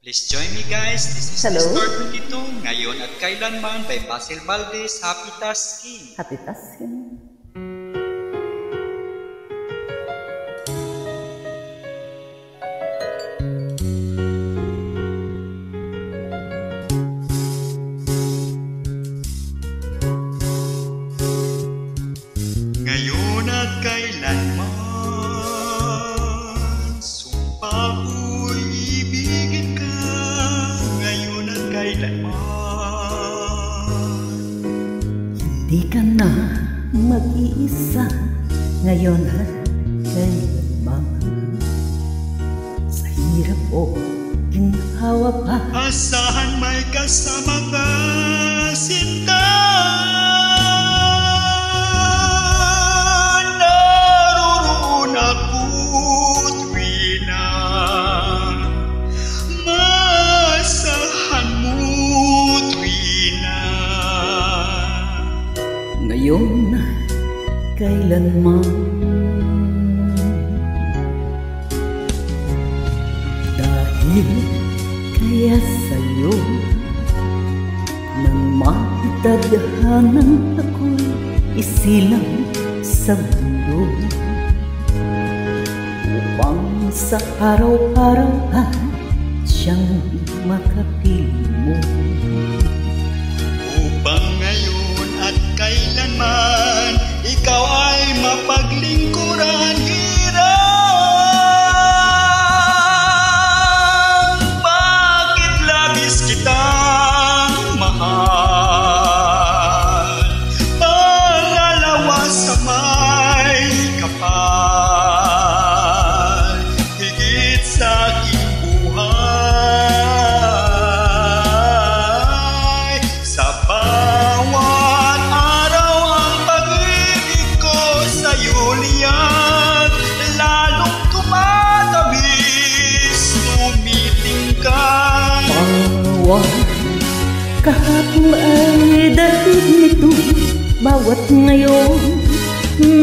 Please join me guys, this is Hello? Store 22, ngayon at kailanman by Basil Valdez, Happy Tasking. Happy tasking. Ngayon at kailanman, sumpa ko'y ibigin ka. Ngayon at kailanman, Hindi ka na mag-iisa ngayon at kailanman. Sa hirap o ginhawa pa, asahan may kasama ka, sinta. Naroon ako tuwi na maasahan mo tuwi na. ngayon at kailanman. Dahil kaya sa'yo nang matadhanan ako'y isilang sa mundo, upang sa araw-araw at siyang makapili mo. Upang ngayon at kailanman ikaw ay mapaglingkuran, hirang bakit labis kitang mahal. Pangalawa sa may kapal, higit sa aking buhay. Sa bawat araw ang pag-ibig ko sa'yo liyan, lalong tumatabis, tumitingkad. Bawat kahapon ay daig nito, bawat ngayon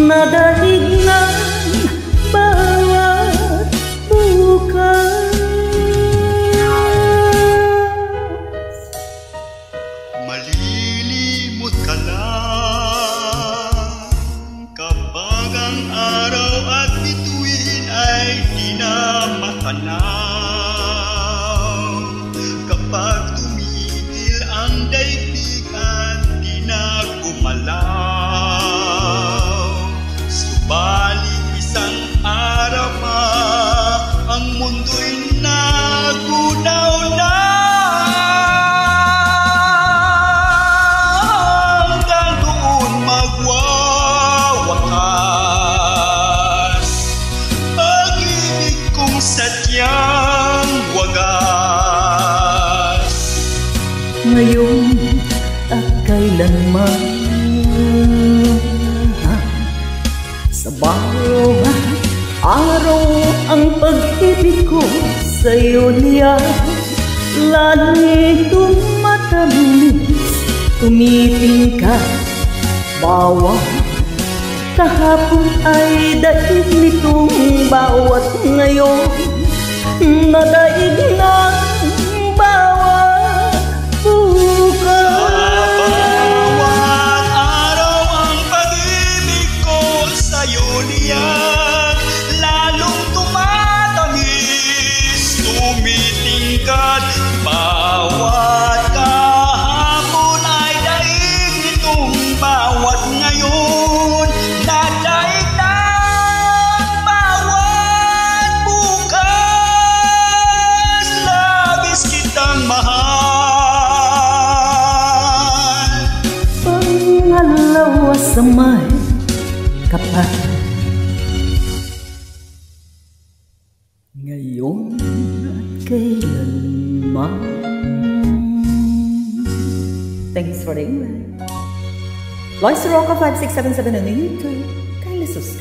nadaig na bawat bukas. Malilimot ka lang kapag ang araw at bituin ay di na matanaw. Kapag tumigil ang daigdig at di na gumalaw, subalit isang araw pa ang mundo'y nagunaw na. Hanggang doon magwawakas pag-ibig kong sadyang wagas. Ngayon at kailanman, sa bawat araw ang pag-ibig ko sa'yo liyan, lalong tumatamis, tumitingkad. Bawat kahapon ay daig nitong bawat ngayon nadaig ng bawat bukas. Bawat araw ang pag-ibig ko sa'yo liyan, lalong tumatamis, tumitingkad. Bawat kahapon ay daig nitong bawat ngayon nadaig ng bawat bukas. Labis kitang mahal. Pangalawa sa may kapal, ngayon at kailanman. Thanks for the email. Lois Roca 5677 on YouTube. Kindly subscribe.